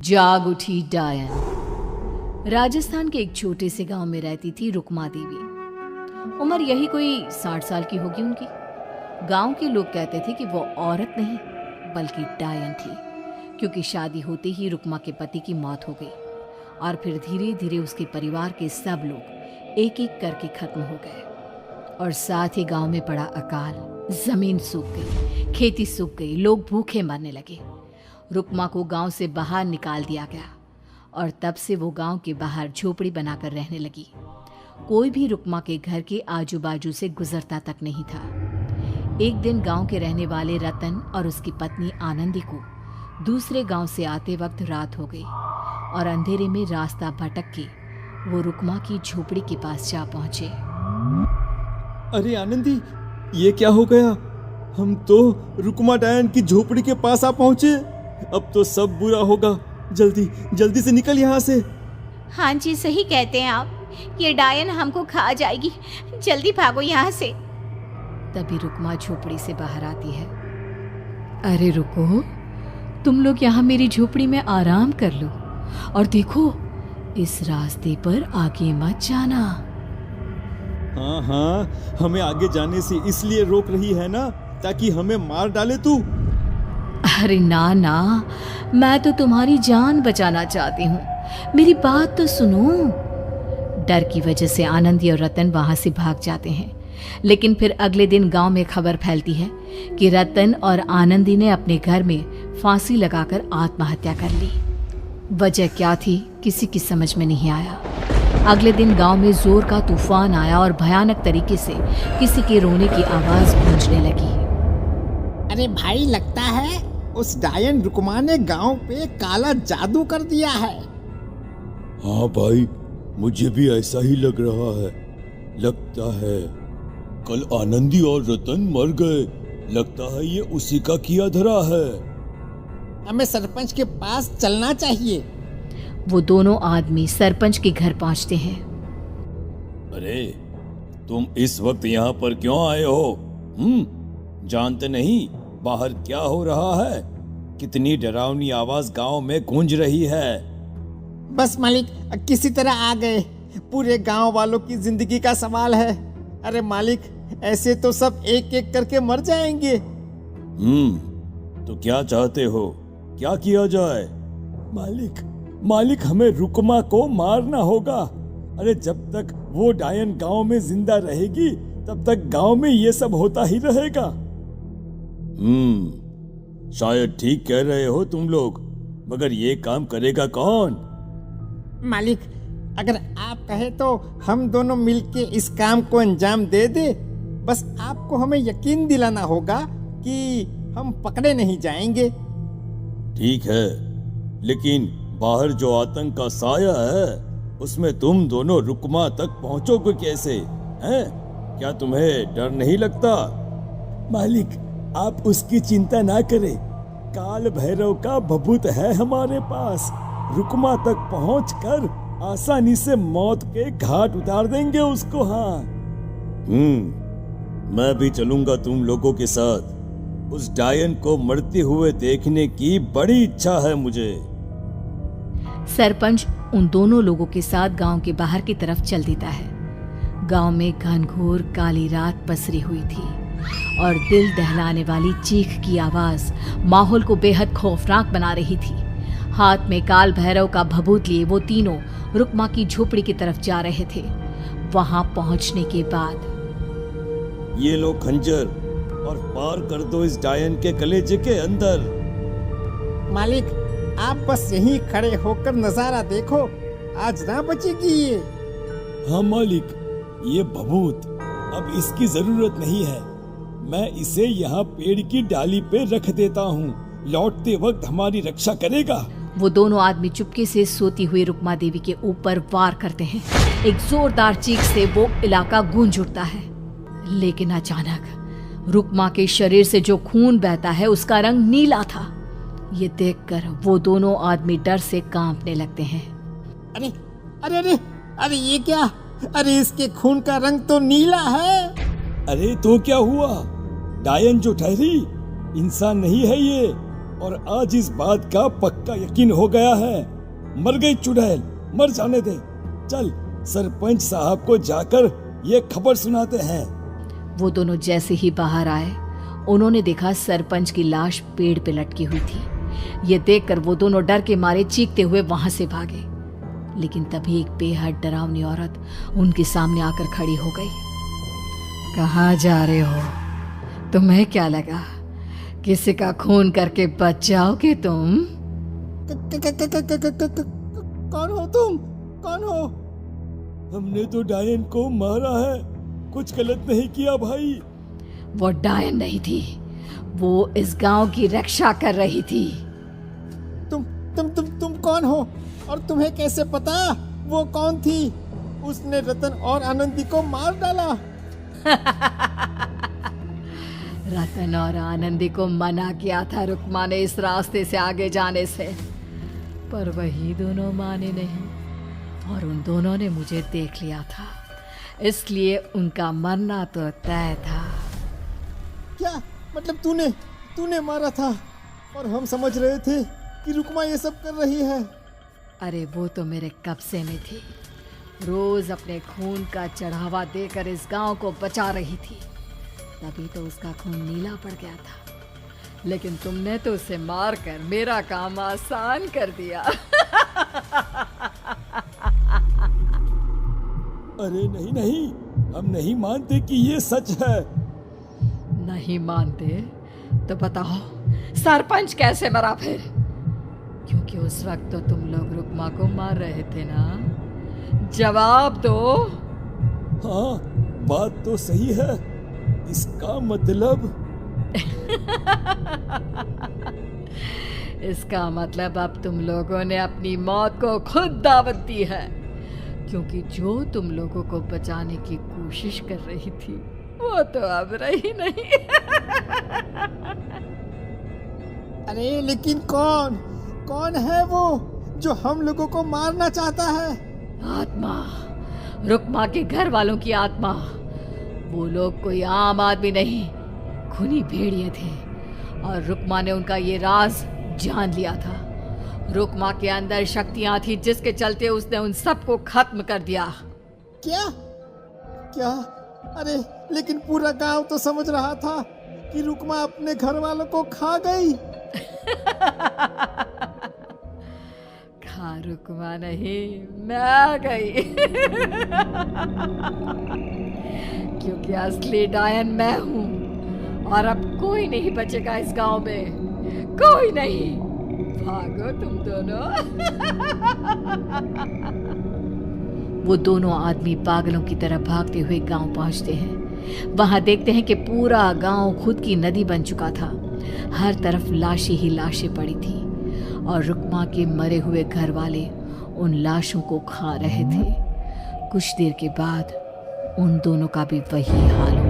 जाग उठी डायन। राजस्थान के एक छोटे से गांव में रहती थी रुक्मा देवी। उम्र यही कोई 60 साल की होगी उनकी। गांव के लोग कहते थे कि वो औरत नहीं बल्कि डायन थी, क्योंकि शादी होते ही रुक्मा के पति की मौत हो गई और फिर धीरे धीरे उसके परिवार के सब लोग एक एक करके खत्म हो गए और साथ ही गांव में पड़ा अकाल। जमीन सूख गई, खेती सूख गई, लोग भूखे मरने लगे। रुक्मा को गांव से बाहर निकाल दिया गया और तब से वो गांव के बाहर झोपड़ी बनाकर रहने लगी। कोई भी रुक्मा के घर के आजू बाजू से गुजरता तक नहीं था। एक दिन गांव के रहने वाले रतन और उसकी पत्नी आनंदी को दूसरे गांव से आते वक्त रात हो गई और अंधेरे में रास्ता भटक के वो रुक्मा की झोपड़ी के पास जा पहुंचे। अरे आनंदी, ये क्या हो गया? हम तो रुक्मा डायन की झोपड़ी के पास आ पहुंचे। अब तो सब बुरा होगा। जल्दी जल्दी से निकल यहाँ से। हाँ जी, सही कहते हैं आप। ये डायन हमको खा जाएगी, जल्दी भागो यहाँ से। तभी रुक्मा झोपड़ी से बाहर आती है। अरे रुको, तुम लोग यहाँ मेरी झोपड़ी में आराम कर लो और देखो, इस रास्ते पर आगे मत जाना। हाँ, हमें आगे जाने से इसलिए रोक रही है ना, ताकि हमें मार डाले तू। अरे ना ना, मैं तो तुम्हारी जान बचाना चाहती हूँ, मेरी बात तो सुनो। डर की वजह से आनंदी और रतन वहां से भाग जाते हैं, लेकिन फिर अगले दिन गांव में खबर फैलती है कि रतन और आनंदी ने अपने घर में फांसी लगाकर आत्महत्या कर ली। वजह क्या थी किसी की समझ में नहीं आया। अगले दिन गांव में जोर का तूफान आया और भयानक तरीके से किसी के रोने की आवाज गूंजने लगी। अरे भाई, लगता है उस डायन रुक्मा ने गांव पे काला जादू कर दिया है। हाँ भाई, मुझे भी ऐसा ही लग रहा है। लगता है कल आनंदी और रतन मर गए। लगता है ये उसी का किया धरा है। हमें सरपंच के पास चलना चाहिए। वो दोनों आदमी सरपंच के घर पहुंचते हैं। अरे, तुम इस वक्त यहाँ पर क्यों आए हो? जानते नहीं बाहर क्या हो रहा है? कितनी डरावनी आवाज गांव में गूंज रही है। बस मालिक, किसी तरह आ गए। पूरे गांव वालों की जिंदगी का सवाल है। अरे मालिक, ऐसे तो सब एक एक करके मर जाएंगे। तो क्या चाहते हो? क्या किया जाए? मालिक, हमें रुक्मा को मारना होगा। अरे जब तक वो डायन गांव में जिंदा रहेगी, तब तक गांव में ये सब होता ही रहेगा। शायद ठीक कह रहे हो तुम लोग, मगर ये काम करेगा कौन? मालिक, अगर आप कहे तो हम दोनों मिलके इस काम को अंजाम दे दे। बस आपको हमें यकीन दिलाना होगा कि हम पकड़े नहीं जाएंगे। ठीक है, लेकिन बाहर जो आतंक का साया है, उसमें तुम दोनों रुक्मा तक पहुंचोगे कैसे? हैं? क्या तुम्हें डर नहीं लगता? मालिक, आप उसकी चिंता ना करें। काल भैरव का भभूत है हमारे पास। रुक्मा तक पहुंचकर आसानी से मौत के घाट उतार देंगे उसको। हाँ, मैं भी चलूंगा तुम लोगों के साथ। उस डायन को मरते हुए देखने की बड़ी इच्छा है मुझे। सरपंच उन दोनों लोगों के साथ गांव के बाहर की तरफ चल देता है। गांव में घनघोर काली रात पसरी हुई थी और दिल दहलाने वाली चीख की आवाज माहौल को बेहद खौफनाक बना रही थी। हाथ में काल भैरव का भभूत लिए वो तीनों रुक्मा की झोपड़ी की तरफ जा रहे थे। वहां पहुंचने के बाद, ये लो खंजर और पार कर दो इस डायन के कलेजे के अंदर। मालिक, आप बस यहीं खड़े होकर नजारा देखो, आज ना बचेगी ये। हाँ मालिक, ये भभूत अब इसकी जरूरत नहीं है। मैं इसे यहाँ पेड़ की डाली पे रख देता हूँ। लौटते वक्त हमारी रक्षा करेगा। वो दोनों आदमी चुपके से सोती हुई रुक्मा देवी के ऊपर वार करते हैं। एक जोरदार चीख से वो इलाका गूंज उठता है, लेकिन अचानक रुक्मा के शरीर से जो खून बहता है उसका रंग नीला था। ये देखकर वो दोनों आदमी डर से कांपने लगते हैं। अरे अरे अरे अरे, ये क्या? अरे इसके खून का रंग तो नीला है। अरे तो क्या हुआ? डायन जो ठहरी इंसान नहीं है ये। और आज इस बात का पक्का यकीन हो गया है। मर गई चुड़ैल, मर जाने दे। चल सरपंच साहब को जाकर ये खबर सुनाते हैं। वो दोनों जैसे ही बाहर आए उन्होंने देखा सरपंच की लाश पेड़ पे लटकी हुई थी। ये देखकर वो दोनों डर के मारे चीखते हुए वहां से भागे, लेकिन तभी एक बेहद डरावनी औरत उनके सामने आकर खड़ी हो गई। कहाँ जा रहे हो? तुम्हें क्या लगा किसी का खून करके बच जाओगे तुम? कौन हो तुम? कौन हो? हमने तो डायन को मारा है, कुछ गलत नहीं किया भाई। वो डायन नहीं थी, वो इस गांव की रक्षा कर रही थी। तुम कौन हो और तुम्हें कैसे पता वो कौन थी? उसने रतन और आनंदी को मार डाला। रतन और आनंदी को मना किया था रुक्मा ने इस रास्ते से आगे जाने से, पर वही दोनों माने नहीं और उन दोनों ने मुझे देख लिया था, इसलिए उनका मरना तो तय था। क्या मतलब तूने मारा था और हम समझ रहे थे कि रुक्मा ये सब कर रही है? अरे वो तो मेरे कब्जे में थी, रोज अपने खून का चढ़ावा देकर इस गांव को बचा रही थी, तभी तो उसका खून नीला पड़ गया था। लेकिन तुमने तो उसे मारकर मेरा काम आसान कर दिया। अरे नहीं नहीं, हम नहीं मानते कि ये सच है। नहीं मानते तो बताओ सरपंच कैसे मरा फिर? क्योंकि उस वक्त तो तुम लोग रुक्मा को मार रहे थे ना, जवाब दो। हाँ बात तो सही है, इसका मतलब इसका मतलब अब तुम लोगों ने अपनी मौत को खुद दावत दी है, क्योंकि जो तुम लोगों को बचाने की कोशिश कर रही थी वो तो अब रही नहीं। अरे लेकिन कौन है वो जो हम लोगों को मारना चाहता है? आत्मा, रुक्मा के घर वालों की आत्मा। वो लोग कोई आम आदमी नहीं, खूनी भेड़िए थे और रुक्मा ने उनका ये राज जान लिया था। रुक्मा के अंदर शक्तियां थी जिसके चलते उसने उन सबको खत्म कर दिया। क्या? अरे लेकिन पूरा गांव तो समझ रहा था कि रुक्मा अपने घर वालों को खा गई। खा रुक्मा नहीं, मैं गई। क्योंकि असली डायन मैं हूं और अब कोई नहीं बचेगा इस गांव में, कोई नहीं। भागो तुम दोनों। वो दोनों आदमी पागलों की तरह भागते हुए गांव पहुंचते हैं। वहां देखते हैं कि पूरा गांव खुद की नदी बन चुका था। हर तरफ लाशें ही लाशें पड़ी थी और रुक्मा के मरे हुए घर वाले उन लाशों को खा रहे थे। कुछ देर के बाद उन दोनों का भी वही हाल हुआ।